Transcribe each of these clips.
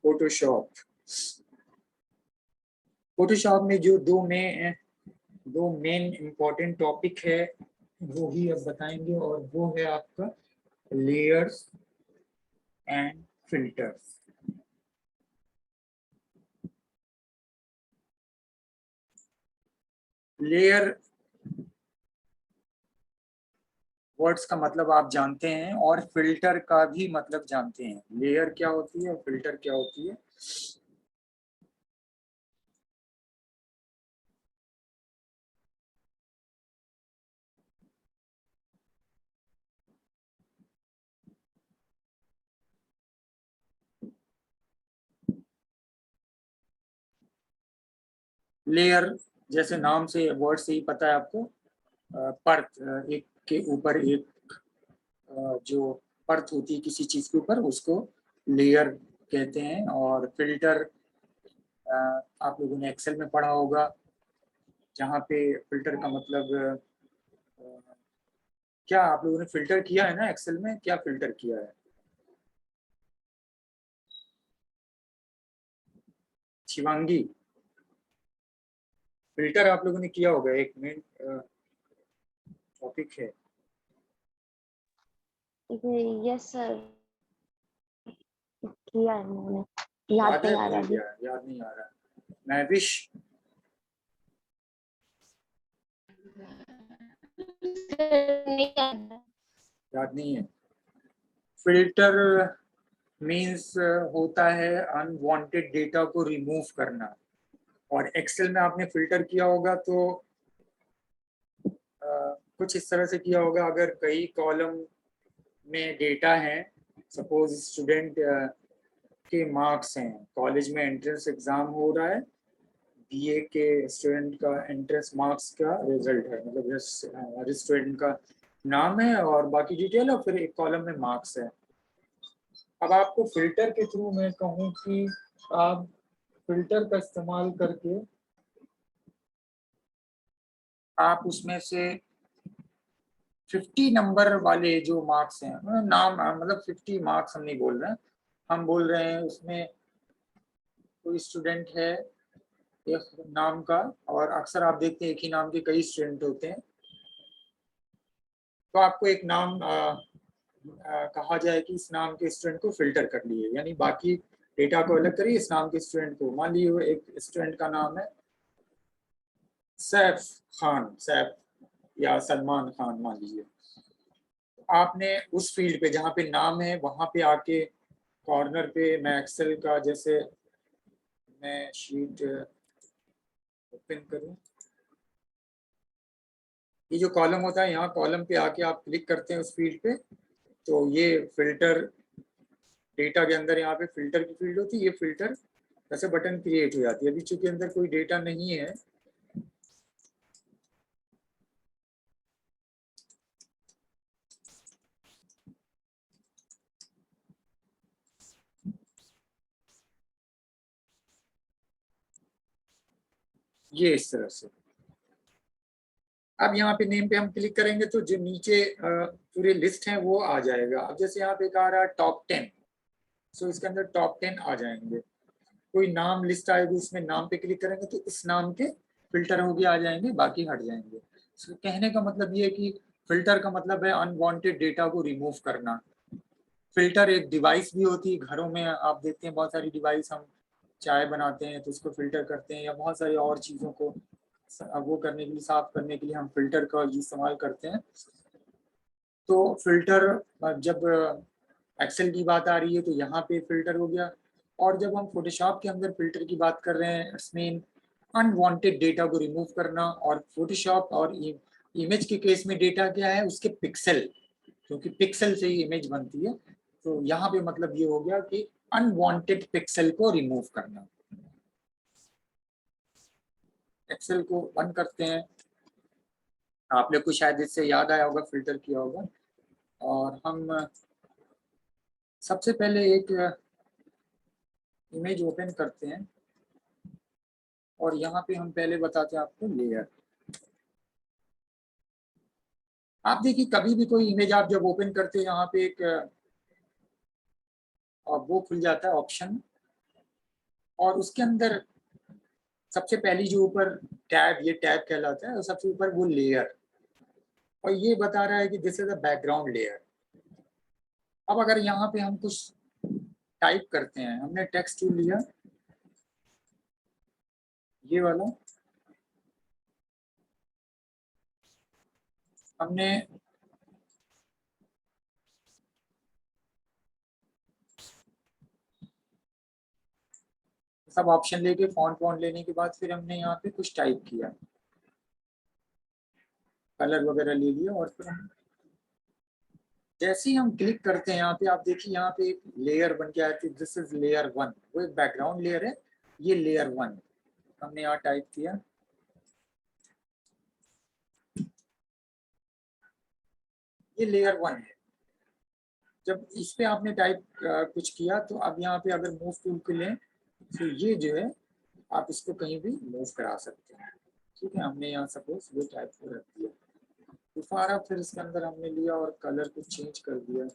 Photoshop. Photoshop में जो दो मेन इम्पोर्टेंट टॉपिक है वो ही अब बताएंगे, और वो है आपका layers and filters. Layer words का मतलब आप जानते हैं, और फिल्टर का भी मतलब जानते हैं। लेयर क्या होती है और फिल्टर क्या होती है। लेयर जैसे नाम से, वर्ड से ही पता है आपको, परत, एक के ऊपर एक जो परत होती है किसी चीज के ऊपर, उसको लेयर कहते हैं। और फिल्टर आप लोगों ने एक्सेल में पढ़ा होगा, जहाँ पे फिल्टर का मतलब क्या आप लोगों ने फिल्टर किया है ना एक्सेल में, क्या फिल्टर किया है? शिवांगी, फिल्टर आप लोगों ने किया होगा, एक मेन टॉपिक है। यस सर, किया है मैंने, याद नहीं आ रहा अभी। याद नहीं आ रहा। महविश, याद नहीं है। फिल्टर मींस होता है अनवांटेड डेटा को रिमूव करना। और एक्सेल में आपने फिल्टर किया होगा तो कुछ इस तरह से किया होगा। अगर कई कॉलम में डेटा है, सपोज स्टूडेंट के मार्क्स हैं, कॉलेज में एंट्रेंस एग्जाम हो रहा है, बीए के स्टूडेंट का एंट्रेंस मार्क्स का रिजल्ट है, मतलब हर स्टूडेंट का नाम है और बाकी डिटेल, और फिर एक कॉलम में मार्क्स है। अब आपको फिल्टर के थ्रू मैं कहूँ कि आप फिल्टर का इस्तेमाल करके आप उसमें से 50 नंबर वाले जो मार्क्स हैं, नाम मतलब 50 मार्क्स हम नहीं बोल रहे हैं, हम बोल रहे हैं उसमें कोई स्टूडेंट है एक नाम का, और अक्सर आप देखते हैं एक ही नाम के कई स्टूडेंट होते हैं, तो आपको एक नाम कहा जाए कि इस नाम के स्टूडेंट को फिल्टर कर लिए, यानी बाकी डेटा को अलग करिए, इस नाम के स्टूडेंट को। मान लीजिए एक स्टूडेंट का नाम है सैफ खान, सैफ या सलमान खान मान लीजिए। आपने उस फील्ड पे जहाँ पे नाम है वहां पे आके कॉर्नर पे, मैं एक्सेल का जैसे मैं शीट ओपन करूं, ये जो कॉलम होता है, यहाँ कॉलम पे आके आप क्लिक करते हैं उस फील्ड पे, तो ये फिल्टर डेटा के अंदर यहाँ पे फिल्टर की फील्ड होती है, ये फिल्टर ऐसे बटन क्रिएट हो जाती है। अभी चूंकि अंदर कोई डेटा नहीं है, ये इस तरह से। अब यहाँ पे नेम पे हम क्लिक करेंगे तो जो नीचे पूरे लिस्ट है वो आ जाएगा। अब जैसे यहाँ पे एक आ रहा है टॉप 10, सो इसके अंदर टॉप 10 आ जाएंगे। कोई नाम लिस्ट आएगी, उसमें नाम पे क्लिक करेंगे तो इस नाम के फिल्टर हो गए आ जाएंगे, बाकी हट जाएंगे। so, कहने का मतलब ये है कि फिल्टर का मतलब है अनवांटेड डेटा को रिमूव करना। फिल्टर एक डिवाइस भी होती है, घरों में आप देखते हैं बहुत सारी डिवाइस, हम चाय बनाते हैं तो उसको फिल्टर करते हैं, या बहुत सारी और चीज़ों को वो करने के लिए, साफ करने के लिए हम फिल्टर का इस्तेमाल करते हैं। तो फिल्टर, जब एक्सेल की बात आ रही है तो यहाँ पे फिल्टर हो गया। और जब हम फोटोशॉप के अंदर फिल्टर की बात कर रहे हैं, इट्स मीन अनवांटेड डेटा को रिमूव करना। और फोटोशॉप और इमेज के केस में डेटा क्या है, उसके पिक्सल, क्योंकि पिक्सल से ही इमेज बनती है, तो यहाँ पे मतलब ये हो गया कि अनवांटेड पिक्सल को रिमूव करना। एक्सेल को बंद करते हैं। आपने कुछ शायद इससे याद आया होगा, फिल्टर किया होगा। और हम सबसे पहले एक इमेज ओपन करते हैं, और यहाँ पे हम पहले बताते हैं आपको लेयर। आप देखिए कभी भी कोई इमेज आप जब ओपन करते हैं, यहाँ पे एक वो खुल जाता है ऑप्शन, और उसके अंदर सबसे पहली जो ऊपर टैब, ये टैब कहलाता है, और सबसे ऊपर वो लेयर, और ये बता रहा है कि this is a background layer. अब अगर यहाँ पे हम कुछ टाइप करते हैं, हमने टेक्स्ट टूल लिया ये वाला, हमने सब ऑप्शन लेके फॉन्ट लेने के बाद फिर हमने यहाँ पे कुछ टाइप किया, कलर वगैरह ले लिया, और फिर हम जैसे ही हम क्लिक करते हैं यहाँ पे, आप देखिए यहाँ पे एक लेयर बन के आती है, दिस इज लेयर 1, वो एक बैकग्राउंड लेयर है, ये लेयर 1 हमने यहाँ टाइप किया। ये लेयर 1 है। जब इस पे आपने टाइप कुछ किया, तो अब यहाँ पे अगर मूव टूल को लें, तो ये जो है आप इसको कहीं भी मूव करा सकते हैं। ठीक है, हमने यहाँ सपोज ये टाइप को रख दिया, दोबारा फिर इसके अंदर हमने लिया और कलर को चेंज कर दिया,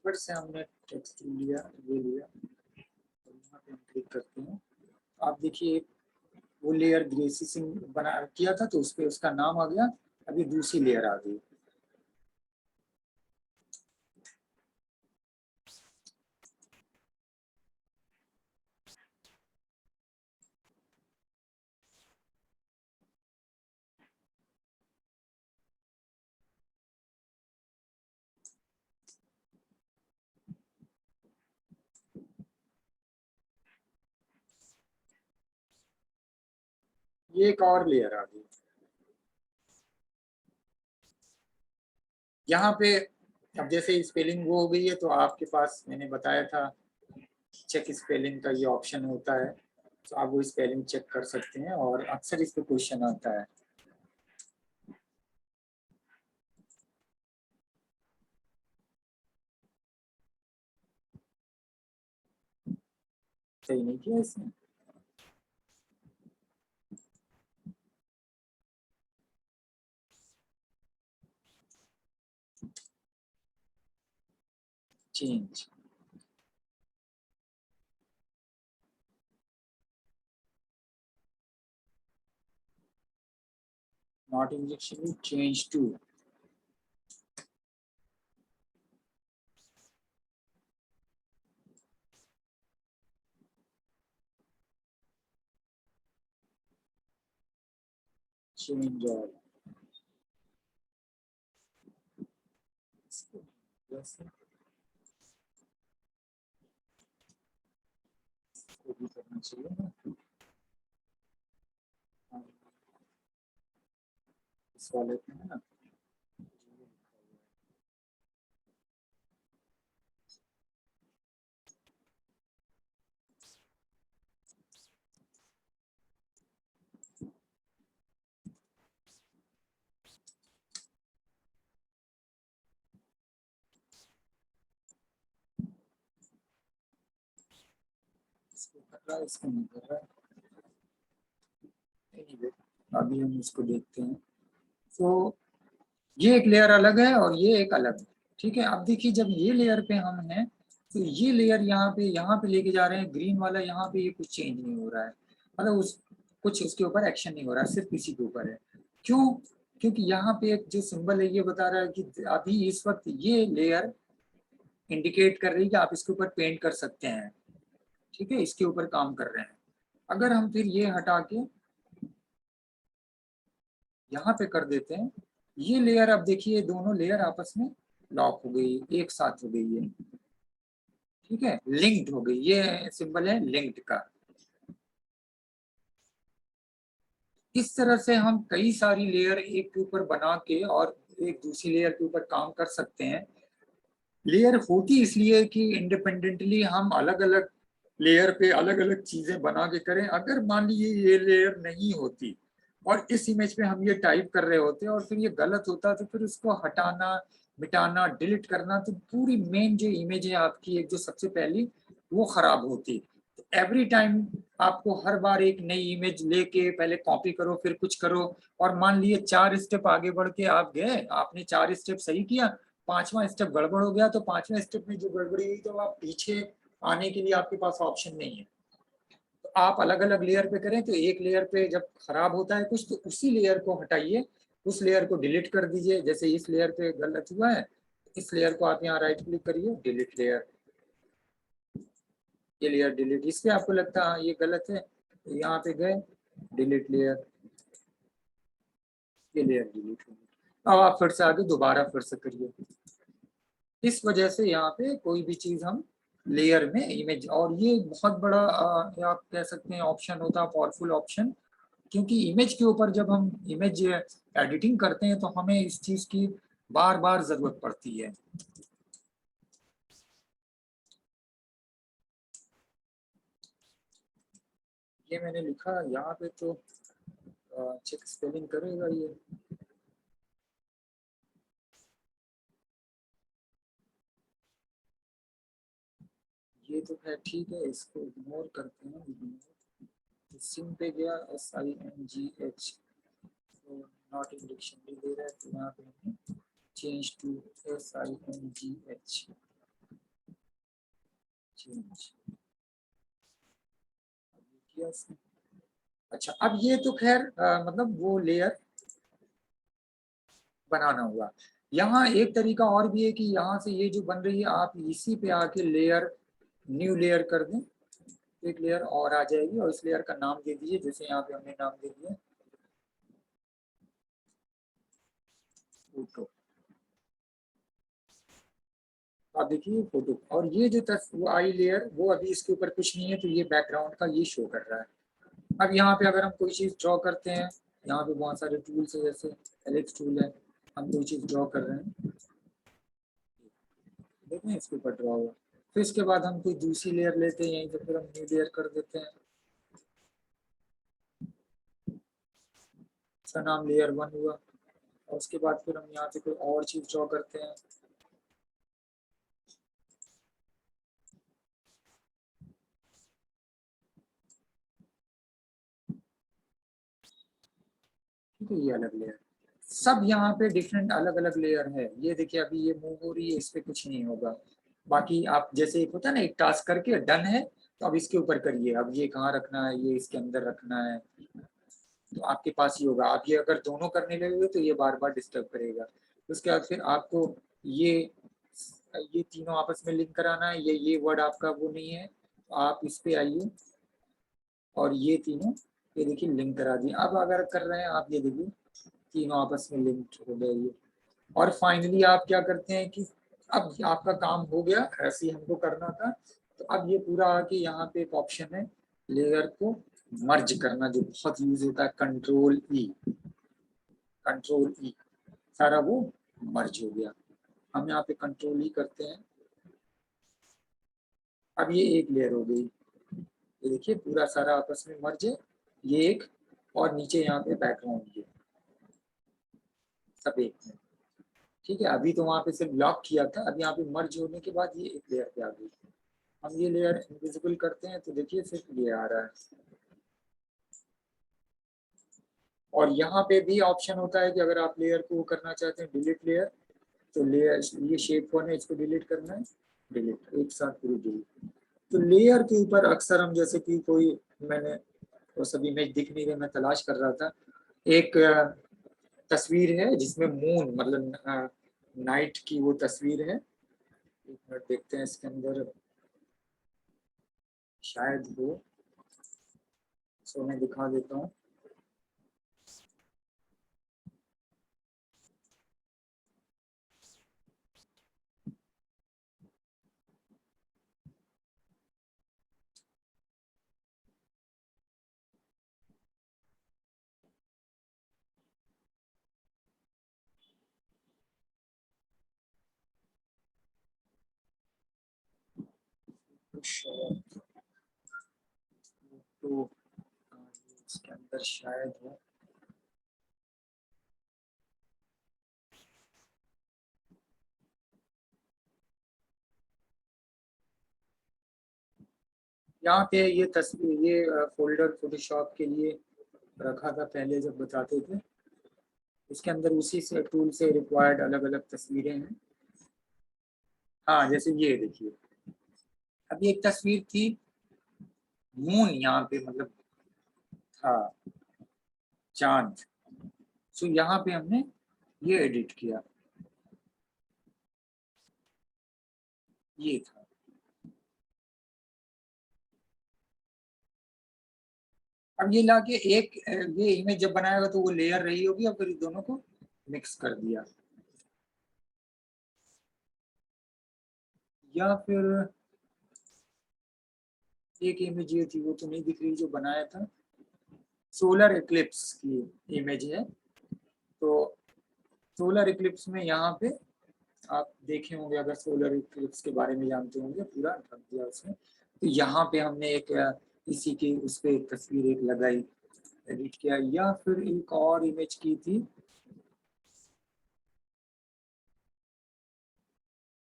फिर से हमने टेक्स्ट लिया, ये लिया, और यहाँ पे हम क्लिक करते हैं, आप देखिए वो लेयर ग्रेसी सिंह बना किया था, तो उस पर उसका नाम आ गया, अभी दूसरी लेयर आ गई। ये एक और लेयर आ गई। यहाँ पे अब जैसे स्पेलिंग वो हो गई है, तो आपके पास मैंने बताया था चेक स्पेलिंग का ये ऑप्शन होता है, तो आप वो स्पेलिंग चेक कर सकते हैं, और अक्सर इस पे क्वेश्चन आता है। सही नहीं किया इसने। Change, not injection, change to, change all. इसको भी करना चाहिए ना, इस वाले पे है ना। इसको कर रहा है, इसको नहीं कर रहा है। Anyway, अभी हम इसको देखते हैं। तो ये एक लेयर अलग है और ये एक अलग है। ठीक है, अब देखिए जब ये लेयर पे हम हैं, तो ये लेयर यहाँ पे लेके जा रहे हैं, ग्रीन वाला, यहाँ पे ये कुछ चेंज नहीं हो रहा है, मतलब उस कुछ उसके ऊपर एक्शन नहीं हो रहा है, सिर्फ इसी के ऊपर है। क्यों? क्योंकि यहाँ पे एक जो सिंबल है ये बता रहा है कि अभी इस वक्त ये लेयर इंडिकेट कर रही है कि आप इसके ऊपर पेंट कर सकते हैं। ठीक है, इसके ऊपर काम कर रहे हैं। अगर हम फिर ये हटा के यहाँ पे कर देते हैं, ये लेयर, अब देखिए दोनों लेयर आपस में लॉक हो गई, एक साथ हो गई है। ठीक है, लिंक्ड हो गई, ये सिंबल है लिंक्ड का। इस तरह से हम कई सारी लेयर एक के ऊपर बना के और एक दूसरी लेयर के ऊपर काम कर सकते हैं। लेयर होती इसलिए कि इंडिपेंडेंटली हम अलग अलग लेयर पे अलग अलग चीजें बना के करें। अगर मान लीजिए ये लेयर नहीं होती और इस इमेज पे हम ये टाइप कर रहे होते और फिर ये गलत होता, तो फिर उसको हटाना, मिटाना, डिलीट करना, तो पूरी मेन जो इमेज है आपकी, एक जो सबसे पहली, वो खराब होती। एवरी टाइम आपको हर बार एक नई इमेज लेके पहले कॉपी करो, फिर कुछ करो, और मान लिए 4 स्टेप आगे बढ़ के आप गए, आपने 4 स्टेप सही किया, 5वां स्टेप गड़बड़ हो गया, तो 5वें स्टेप में जो गड़बड़ी हुई तो आप पीछे आने के लिए आपके पास ऑप्शन नहीं है। तो आप अलग अलग लेयर पे करें तो एक लेयर पे जब खराब होता है कुछ तो उसी लेयर को हटाइए, उस लेयर को डिलीट कर दीजिए। जैसे इस लेयर पे गलत हुआ है, इस लेयर को आप यहाँ राइट क्लिक करिए, डिलीट लेयर, ये लेयर डिलीट। इस पे आपको लगता है हाँ ये गलत है, तो यहाँ पे गए डिलीट लेयर, ये लेयर डिलीट हो गई। अब आप फिर से आगे दोबारा फिर से करिए। इस वजह से यहाँ पे कोई भी चीज हम लेयर में इमेज, और ये बहुत बड़ा आप कह सकते हैं ऑप्शन होता है, पावरफुल ऑप्शन, क्योंकि इमेज के ऊपर जब हम इमेज एडिटिंग करते हैं तो हमें इस चीज की बार बार जरूरत पड़ती है। ये मैंने लिखा यहाँ पे तो चेक स्पेलिंग करेगा ये। ये तो खैर ठीक है, इसको इग्नोर करते हैं। इग्नोर सिम पे गया SINGH, तो नॉट इन डिक्शनरी दे रहा है, तो यहाँ पे हमने चेंज टू SINGH, चेंज किया इसने। अच्छा, अब ये तो खैर मतलब वो लेयर बनाना हुआ। यहाँ एक तरीका और भी है कि यहाँ से ये जो बन रही है आप इसी पे आके लेयर, न्यू लेयर कर दें, एक लेयर और आ जाएगी, और इस लेयर का नाम दे दीजिए, जैसे यहाँ पे हमने नाम दे दिया फोटो। आप देखिए फोटो, और ये जो वो आई लेयर वो अभी इसके ऊपर कुछ नहीं है, तो ये बैकग्राउंड का ये शो कर रहा है। अब यहाँ पे अगर हम कोई चीज ड्रॉ करते हैं, यहाँ पे बहुत सारे टूल्स है, जैसे एलेक्स टूल है, हम कोई चीज ड्रॉ कर रहे हैं, देखें इसके ऊपर ड्रॉ हुआ। फिर इसके बाद हम कोई दूसरी लेयर लेते हैं, यहीं पे फिर हम न्यू लेयर कर देते हैं, इसका नाम लेयर 1 हुआ। और उसके बाद फिर हम यहाँ पे कोई और चीज ड्रॉ करते हैं, ठीक है, ये अलग लेयर। सब यहाँ पे डिफरेंट अलग अलग लेयर है। ये देखिए अभी ये मूव हो रही है, इस पे कुछ नहीं होगा। बाकी आप जैसे एक होता है ना, एक टास्क करके डन है, तो अब इसके ऊपर करिए, अब ये कहाँ रखना है, ये इसके अंदर रखना है, तो आपके पास ही होगा। आप ये अगर दोनों करने लगे तो ये बार बार डिस्टर्ब करेगा। उसके बाद फिर आपको ये तीनों आपस में लिंक कराना है, ये वर्ड आपका वो नहीं है, तो आप इस पे आइए और ये तीनों, ये देखिए लिंक करा दिए। अब अगर कर रहे हैं आप, ये देखिए तीनों आपस में लिंक हो गए ये। और फाइनली आप क्या करते हैं कि अब आपका काम हो गया, ऐसे ही हमको करना था। तो अब ये पूरा आके यहाँ पे एक ऑप्शन है लेयर को मर्ज करना, जो बहुत यूज होता है, कंट्रोल ई, सारा वो मर्ज हो गया। हम यहाँ पे कंट्रोल ई करते हैं, अब ये एक लेयर हो गई, ये देखिए पूरा सारा आपस में मर्ज है, ये एक, और नीचे यहाँ पे बैकग्राउंड ये सब एक में। ठीक है, अभी तो वहाँ पे सिर्फ लॉक किया था, अब यहाँ पे मर्ज होने के बाद ये एक लेयर पे आ गई। हम ये लेयर इनविजिबल करते हैं तो देखिए सिर्फ ये आ रहा है। और यहाँ पे भी ऑप्शन होता है कि अगर आप लेयर को करना चाहते हैं डिलीट लेयर, तो लेयर, ये शेप वन है, इसको डिलीट करना है, डिलीट एक साथ पूरी डिलीट। तो लेयर के ऊपर अक्सर हम, जैसे कि कोई, मैंने वो सब इमेज दिख नहीं रही, मैं तलाश कर रहा था, एक तस्वीर है जिसमें मून, मतलब नाइट की वो तस्वीर है। एक मिनट देखते हैं इसके अंदर, शायद वो, सो मैं दिखा देता हूँ। तो इसके अंदर शायद है, यहाँ पे ये तस्वीर, ये फोल्डर फोटोशॉप के लिए रखा था पहले जब बताते थे। इसके अंदर उसी से टूल से रिक्वायर्ड अलग अलग तस्वीरें हैं। हाँ, जैसे ये देखिए, अभी एक तस्वीर थी मून, यहाँ पे मतलब था चांद, सो यहाँ पे हमने ये एडिट किया, ये था। अब ये लाके एक ये इमेज जब बनाएगा तो वो लेयर रही होगी, और फिर इन दोनों को मिक्स कर दिया। या फिर एक इमेज ये थी, वो तो नहीं दिख रही, जो बनाया था, सोलर इक्लिप्स की इमेज है। तो सोलर इक्लिप्स में यहाँ पे आप देखे होंगे, अगर सोलर इक्लिप्स के बारे में जानते होंगे, पूरा ढक दिया उसने। तो यहाँ पे हमने एक इसी की उस पर एक तस्वीर एक लगाई, एडिट किया। या फिर एक और इमेज की थी,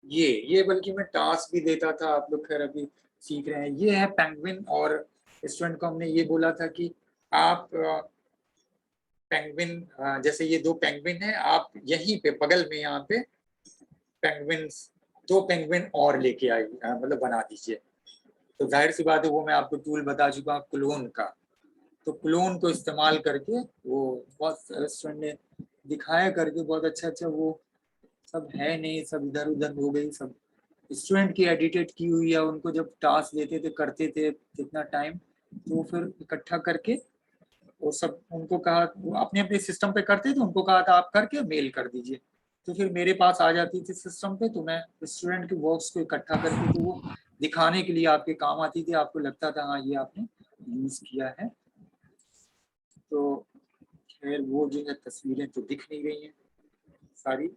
ये बल्कि मैं टास्क भी देता था, आप लोग खैर अभी सीख रहे हैं। ये है पेंगुइन, और स्टूडेंट को हमने ये बोला था कि आप पेंगुइन, जैसे ये दो पेंगुइन है, आप यहीं पे बगल में यहाँ पे पेंगुइन, दो पेंगुइन और लेके आई, मतलब बना दीजिए। तो जाहिर सी बात है, वो मैं आपको टूल बता चुका हूँ क्लोन का। तो क्लोन को इस्तेमाल करके वो बहुत स्टूडेंट ने दिखाया करके, बहुत अच्छा अच्छा, वो सब है नहीं, सब इधर उधर हो गई, सब स्टूडेंट की एडिटेड की हुई है। उनको जब टास्क देते थे, करते थे कितना टाइम, तो फिर इकट्ठा करके वो सब उनको कहा, अपने अपने सिस्टम पे करते थे, उनको कहा था आप करके मेल कर दीजिए। तो फिर मेरे पास आ जाती थी सिस्टम पे, तो मैं स्टूडेंट के वर्क्स को इकट्ठा करके, तो वो दिखाने के लिए आपके काम आती थी, आपको लगता था हाँ ये आपने यूज किया है। तो खैर वो जो है तस्वीरें तो दिख नहीं रही हैं सारी।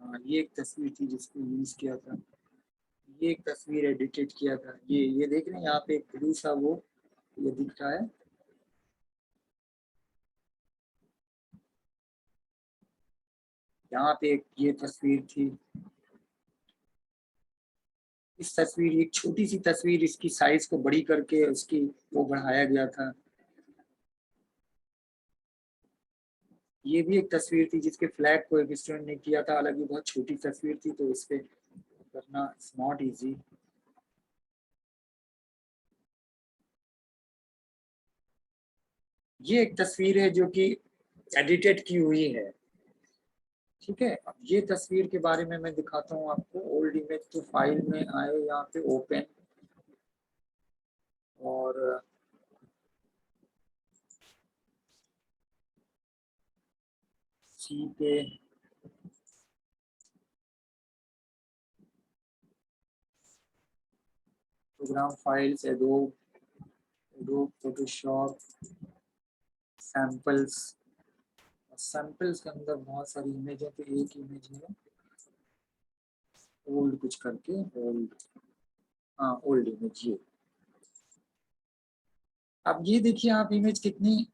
हाँ, ये एक तस्वीर थी जिसको यूज किया था, ये एक तस्वीर एडिटेड किया था। ये देख रहे हैं यहाँ पे एक ब्लू सा वो ये दिख रहा है। यहाँ पे एक ये तस्वीर थी, इस तस्वीर, एक छोटी सी तस्वीर, इसकी साइज को बड़ी करके उसकी वो बढ़ाया गया था। ये भी एक तस्वीर थी जिसके फ्लैग को एक स्टूडेंट ने किया था, हालांकि बहुत छोटी तस्वीर थी, तो इस पे करना इट्स नॉट इजी। ये एक तस्वीर है जो कि एडिटेड की हुई है, ठीक है। अब ये तस्वीर के बारे में मैं दिखाता हूँ आपको। ओल्ड इमेज तो फाइल में आए, यहाँ पे ओपन, और सी पे program files, adobe Photoshop, samples. Samples के अंदर बहुत सारी इमेज है, तो एक इमेज है ओल्ड कुछ करके, ओल्ड, हाँ ओल्ड इमेज ये। अब ये देखिए आप, इमेज कितनी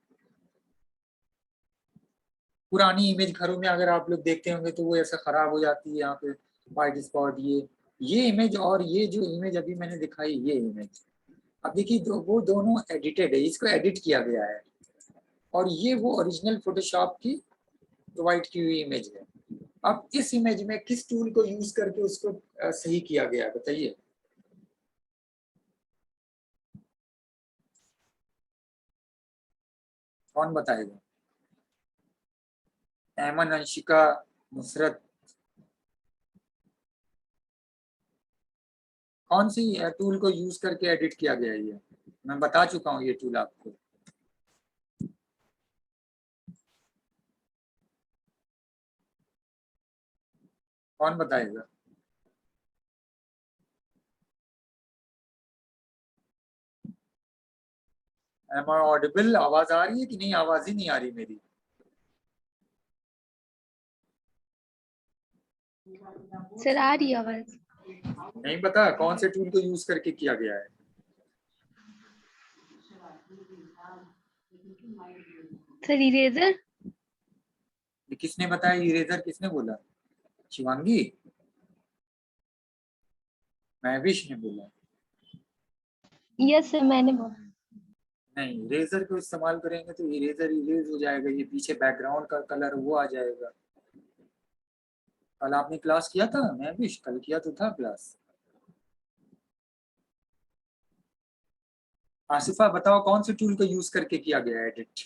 पुरानी इमेज, घरों में अगर आप लोग देखते होंगे तो वो ऐसा खराब हो जाती है, यहाँ पे व्हाइट स्पॉट। ये इमेज और ये जो इमेज अभी मैंने दिखाई, ये इमेज, अब देखिए वो दोनों एडिटेड है, इसको एडिट किया गया है, और ये वो ओरिजिनल फोटोशॉप की प्रोवाइड की हुई इमेज है। अब इस इमेज में किस टूल को यूज करके उसको सही किया गया, बताइए। कौन बताएगा? एमन, अंशिका, नुसरत, कौन सी टूल को यूज करके एडिट किया गया है ये? मैं बता चुका हूँ ये टूल आपको। कौन बताएगा? Am I audible? आवाज आ रही है कि नहीं? आवाज ही नहीं आ रही मेरी। सर आ रही आवाज। नहीं पता कौन से टूल को यूज करके किया गया है? Sir eraser. ये किसने बताया? इरेजर किसने बोला? शिवांगी? महविश ने बोला? यस सर मैंने बोला। नहीं, इरेजर को इस्तेमाल करेंगे तो इरेजर इरेज हो जाएगा, ये पीछे बैकग्राउंड का कलर वो आ जाएगा। कल आपने क्लास किया था? मैं भी कल किया तो था क्लास। आसिफा बताओ कौन से टूल का यूज करके किया गया एडिट?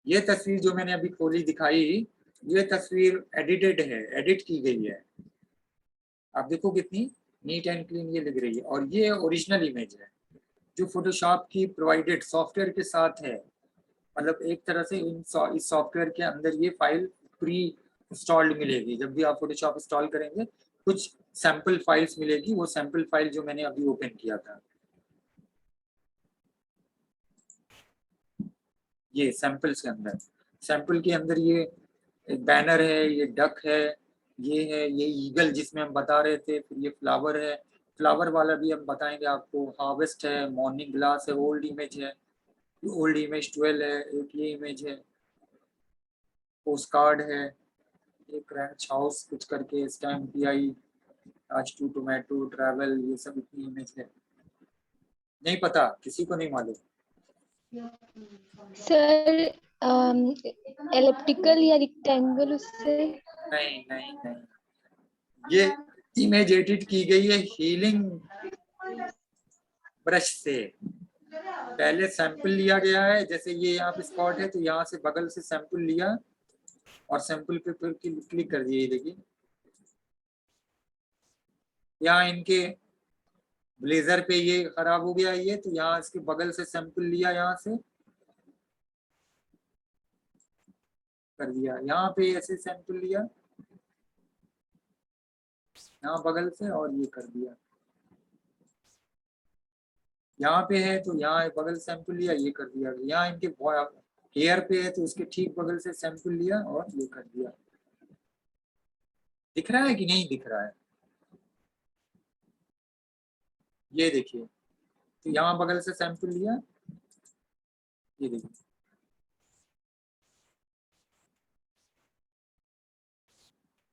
ये तस्वीर जो मैंने अभी खोली दिखाई, ये तस्वीर एडिटेड है, एडिट की गई है। आप देखो कितनी नीट एंड क्लीन ये लग रही है, और ये ओरिजिनल इमेज है जो फोटोशॉप की प्रोवाइडेड सॉफ्टवेयर के साथ है। मतलब एक तरह से इस सॉफ्टवेयर के अंदर ये फाइल प्री इंस्टॉल्ड मिलेगी। जब भी आप फोटोशॉप इंस्टॉल करेंगे कुछ सैंपल फाइल्स मिलेगी, वो सैंपल फाइल जो मैंने अभी ओपन किया था, ये सैंपल्स के अंदर, सैंपल के अंदर ये एक बैनर है, ये डक है, ये ईगल जिसमें हम बता रहे थे, फिर ये फ्लावर है, फ्लावर वाला भी हम बताएंगे आपको, हार्वेस्ट है, मॉर्निंग ग्लास है, ओल्ड इमेज है, ओल्ड इमेज 12 है, एक ये इमेज है, पोस्ट कार्ड है, एक रैंच हाउस कुछ करके, स्टैम्प पीआई, आज टू टोमेटो ट्रैवल, ये सब इतनी इमेज है। नहीं पता, किसी को नहीं मालूम? सर एलिप्टिकल या रेक्टेंगल उससे? नहीं नहीं नहीं, ये इमेज एडिट की गई है हीलिंग ब्रश से। पहले सैंपल लिया गया है, जैसे ये यहाँ पे स्पॉट है तो यहाँ से बगल से सैंपल लिया और सैंपल पे फिर क्लिक कर दिए। देखिए यहाँ इनके ब्लेजर पे ये खराब हो गया, ये तो यहाँ इसके बगल से सैंपल लिया, यहाँ से कर दिया, यहाँ पे ऐसे सैंपल लिया यहाँ बगल से और ये कर दिया। यहाँ पे है तो यहाँ बगल सैंपल लिया, ये कर दिया। यहाँ इनके हेयर पे है तो उसके ठीक बगल से सैंपल लिया और ये कर दिया। दिख रहा है कि नहीं दिख रहा है? ये देखिए, तो यहाँ बगल से सैंपल लिया, ये देखिए।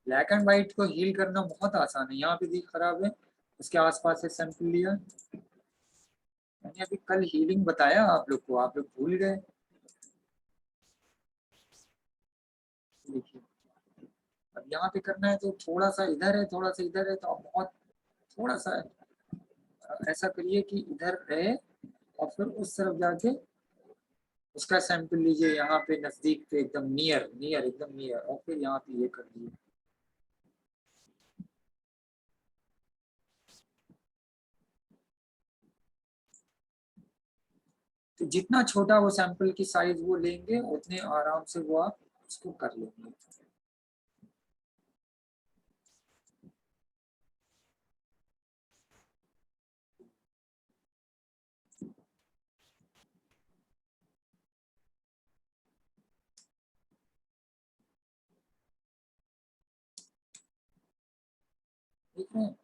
ब्लैक एंड व्हाइट को हील करना बहुत आसान है। यहाँ पे दिख खराब है, उसके आसपास से सैंपल लिया। मैंने अभी कल हीलिंग बताया आप लोग को, आप लोग भूल गए। देखिए अब यहाँ पे करना है तो थोड़ा सा इधर है, थोड़ा सा इधर है, तो आप बहुत थोड़ा सा ऐसा करिए कि इधर रहे और फिर उस तरफ जाके उसका सैंपल लीजिए, यहाँ पे नजदीक पे एकदम नियर नियर एकदम नियर, और फिर यहाँ पे ये कर दिए। तो जितना छोटा वो सैंपल की साइज वो लेंगे उतने आराम से वो आप उसको कर लेंगे। ठीक है,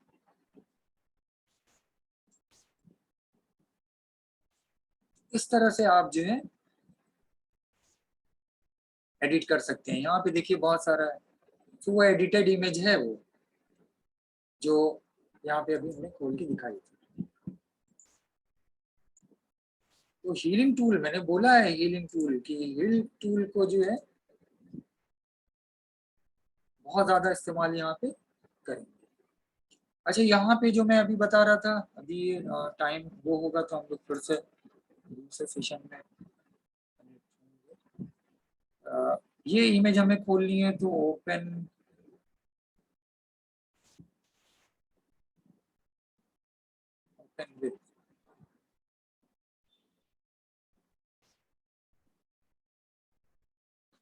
इस तरह से आप जो है एडिट कर सकते हैं। यहाँ पे देखिए बहुत सारा है, तो वो एडिटेड इमेज है वो, जो यहाँ पे अभी हमने खोल के दिखाई थी। तो हीलिंग टूल मैंने बोला है, हीलिंग टूल की हील टूल को जो है बहुत ज्यादा इस्तेमाल यहाँ पे करेंगे। अच्छा यहाँ पे जो मैं अभी बता रहा था, अभी टाइम वो होगा तो हम लोग फिर से दूसरे सेशन में ये इमेज हमें खोलनी है तो ओपन, ओपन विथ,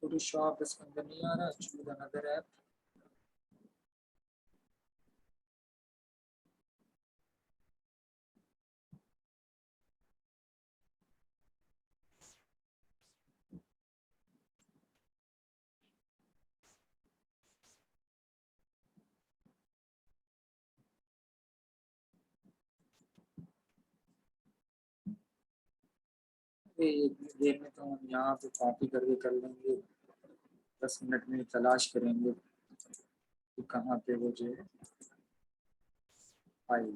फोटोशॉप इसके अंदर नहीं आ रहा, चूज अनदर ऐप। एक देर में तो हम यहाँ पे कॉपी करके कर लेंगे, 10 मिनट में तलाश करेंगे कि कहाँ पे वो जो है file.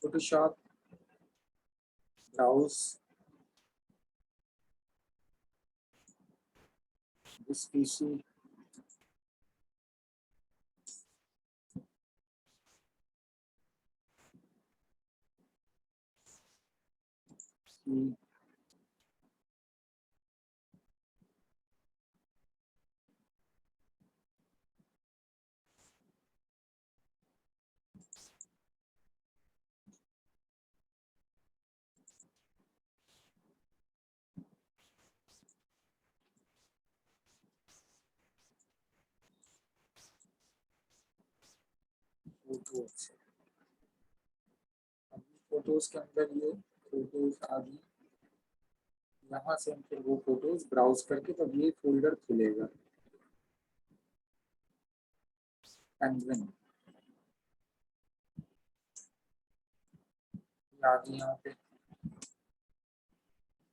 Photoshop, browse, this PC, photos. Photos के अंदर ये फोटोज आ गई, यहाँ से हम फिर वो फोटोज ब्राउज करके तब ये फोल्डर खुलेगा। पेंगुइन आ गई यहाँ पे।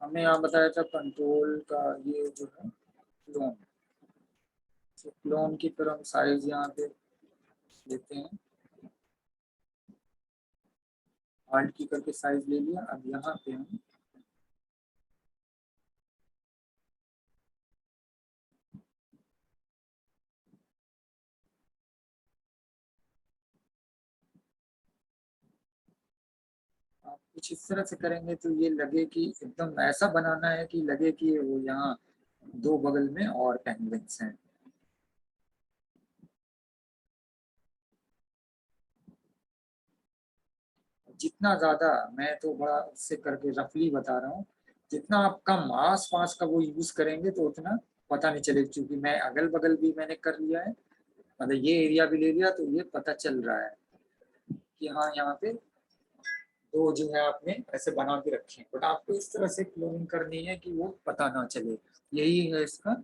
हमने यहाँ बताया था कंट्रोल का ये जो है क्लोन, तो क्लोन की तरह हम साइज यहाँ पे लेते हैं, आल्ट की करके साइज ले लिया। अब यहाँ पे हम आप कुछ इस तरह से करेंगे तो ये लगे कि एकदम ऐसा बनाना है कि लगे कि वो यहाँ दो बगल में और पेंगुइन्स हैं। जितना ज्यादा, मैं तो बड़ा इससे करके रफली बता रहा हूँ, जितना आप कम आस पास का वो यूज करेंगे तो उतना पता नहीं चलेगा। क्योंकि मैं अगल बगल भी मैंने कर लिया है, मतलब ये एरिया भी ले लिया, तो ये पता चल रहा है कि हाँ यहाँ पे दो जो है आपने ऐसे बना के रखे हैं। बट आपको इस तरह से क्लोनिंग करनी है कि वो पता ना चले, यही है इसका,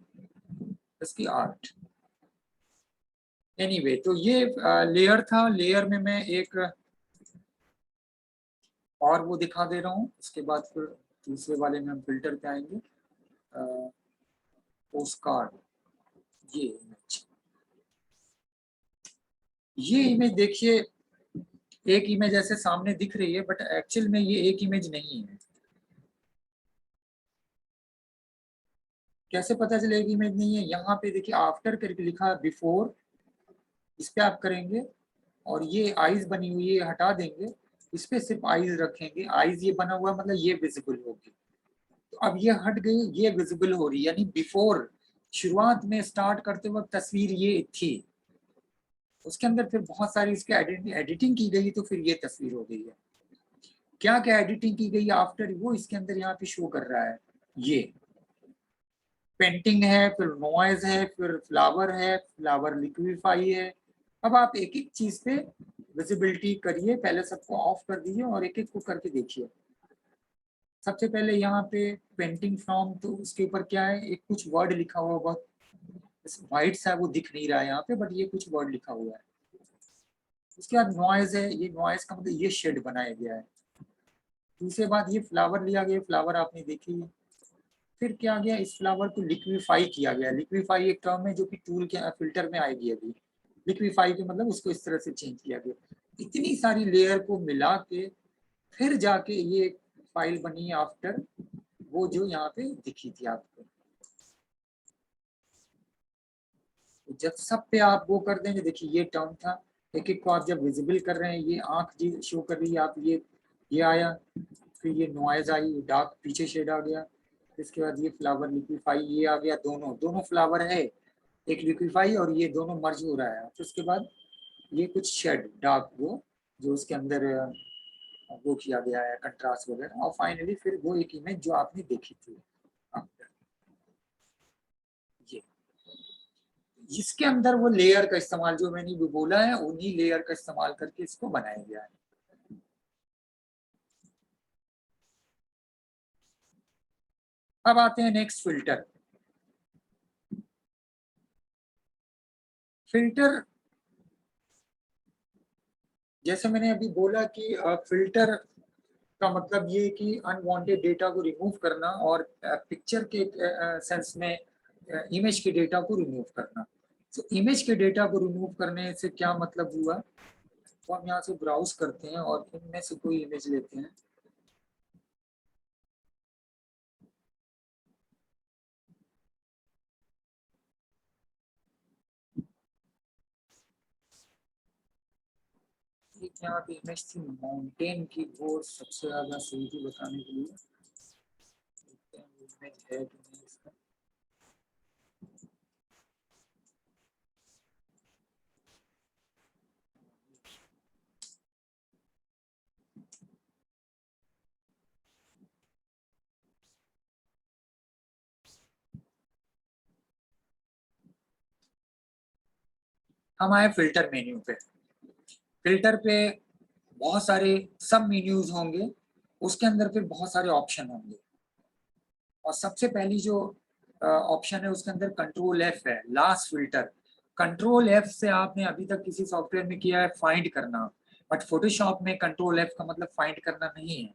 इसकी आर्ट। एनीवे तो ये लेयर था। लेयर में मैं एक और वो दिखा दे रहा हूँ, उसके बाद फिर दूसरे वाले में हम फिल्टर पे आएंगे। पोस्ट कार्ड, ये इमेज, ये इमेज देखिए, एक इमेज ऐसे सामने दिख रही है बट एक्चुअल में ये एक इमेज नहीं है। कैसे पता चलेगा इमेज नहीं है? यहाँ पे देखिए आफ्टर करके लिखा है, बिफोर इस पे आप करेंगे और ये आईज बनी हुई है हटा देंगे, इस पे सिर्फ आईज रखेंगे। आईज ये बना हुआ मतलब ये विजिबल होगी, तो अब ये हट गई, ये विजिबल हो रही है। यानी बिफोर, शुरुआत में स्टार्ट करते वक्त तस्वीर ये थी, उसके अंदर फिर बहुत सारी इसके एडिटिंग की गई तो फिर ये तस्वीर हो गई है। क्या क्या एडिटिंग की गई आफ्टर, वो इसके अंदर यहाँ पे शो कर रहा है। ये पेंटिंग है, फिर नॉइज है, फिर फ्लावर है, फ्लावर लिक्विफाई है। अब आप एक एक चीज पे विजिबिलिटी करिए, पहले सबको ऑफ कर दीजिए और एक एक को करके देखिए। सबसे पहले यहाँ पे पेंटिंग फ्रॉम, तो उसके ऊपर क्या है, एक कुछ वर्ड लिखा हुआ, बहुत व्हाइट सा वो दिख नहीं रहा है यहाँ पे, बट ये कुछ वर्ड लिखा हुआ है। उसके बाद नॉइज है, ये नॉइज का मतलब ये शेड बनाया गया है। दूसरे बाद ये फ्लावर लिया गया, फ्लावर आपने देखी है। फिर क्या गया, इस फ्लावर को लिक्विफाई किया गया। लिक्विफाई एक टर्म है जो कि टूल के फिल्टर में आएगी अभी। लिक्विफाई के मतलब उसको इस तरह से चेंज किया गया। इतनी सारी लेयर को मिला के फिर जाके ये फाइल बनी आफ्टर, वो जो यहाँ पे दिखी थी आपको। जब सब पे आप वो कर देंगे, देखिए ये टर्म था, एक एक को आप जब विजिबल कर रहे हैं, ये आंख जी शो कर रही है, आप ये आया, फिर ये नॉइज आई, डार्क पीछे शेड आ गया, इसके बाद ये फ्लावर लिक्विफाई ये आ गया, दोनों दोनों फ्लावर है, एक लिक्विफाई और ये दोनों मर्ज हो रहा है। फिर उसके बाद ये कुछ शेड डार्क, वो जो उसके अंदर वो किया गया है कंट्रास्ट वगैरह, और फाइनली फिर वो एक इमेज जो आपने देखी थी ये। इसके अंदर वो लेयर का इस्तेमाल जो मैंने भी बोला है, उन्हीं लेयर का इस्तेमाल करके इसको बनाया गया है। अब आते हैं नेक्स्ट, फिल्टर। फिल्टर, जैसे मैंने अभी बोला कि फिल्टर का मतलब ये कि अनवांटेड डेटा को रिमूव करना, और पिक्चर के सेंस में इमेज के डेटा को रिमूव करना। तो इमेज के डेटा को रिमूव करने से क्या मतलब हुआ तो हम यहाँ से ब्राउज करते हैं और इनमें से कोई इमेज लेते हैं। एक यहाँ पे इमेज थी माउंटेन की, वो सबसे ज्यादा सही थी बताने के लिए। इमेज है कि नहीं इसका। हम आए फिल्टर मेन्यू पे। फिल्टर पे बहुत सारे सब मेन्यूज होंगे, उसके अंदर फिर बहुत सारे ऑप्शन होंगे, और सबसे पहली जो ऑप्शन है उसके अंदर कंट्रोल एफ है, लास्ट फिल्टर। कंट्रोल एफ से आपने अभी तक किसी सॉफ्टवेयर में किया है फाइंड करना, बट फोटोशॉप में कंट्रोल एफ का मतलब फाइंड करना नहीं है,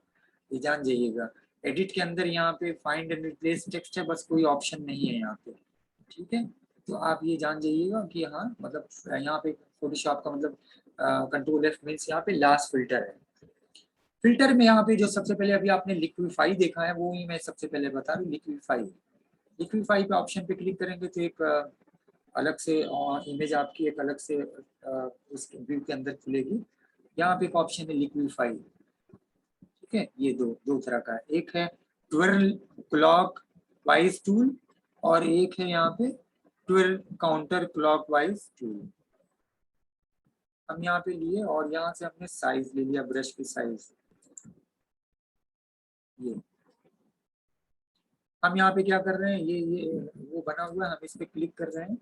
ये जान जाइएगा। एडिट के अंदर यहाँ पे फाइंड एंड रिप्लेस टेक्स्ट है, बस कोई ऑप्शन नहीं है यहाँ पे, ठीक है। तो आप ये जान जाइएगा कि हाँ मतलब यहाँ पे फोटोशॉप का मतलब कंट्रोल एफ मीन्स यहाँ पे लास्ट फिल्टर है। फिल्टर में यहाँ पे जो सबसे पहले अभी आपने लिक्विफाई देखा है वो ही मैं सबसे पहले बता रहा हूँ। लिक्विफाई, लिक्विफाई पे ऑप्शन पे क्लिक करेंगे तो एक अलग से इमेज आपकी एक अलग से उस व्यू के अंदर खुलेगी। यहाँ पे एक ऑप्शन है लिक्विफाई, ठीक है। ये दो दो तरह का है, एक है ट्विर्ल क्लॉक वाइज टूल और एक है यहाँ पे ट्विर्ल काउंटर क्लॉक वाइज टूल। हम यहाँ पे लिए और यहाँ से हमने साइज ले लिया, ब्रश की साइज ये। हम यहाँ पे क्या कर रहे हैं, ये वो बना हुआ है, हम इस पे क्लिक कर रहे हैं।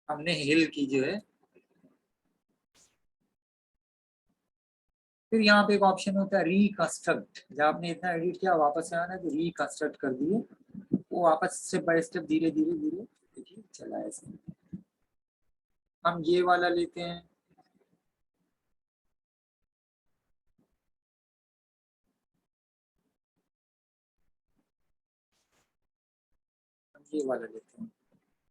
हमने हिल की जो है, फिर यहाँ पे एक ऑप्शन होता है रिकंस्ट्रक्ट। जब आपने इतना एडिट किया वापस से आना है तो रिकंस्ट्रक्ट कर दिए, वो वापस स्टेप बाय स्टेप धीरे धीरे धीरे देखिए चला है इसमें। हम ये वाला लेते हैं, हम ये वाला लेते हैं।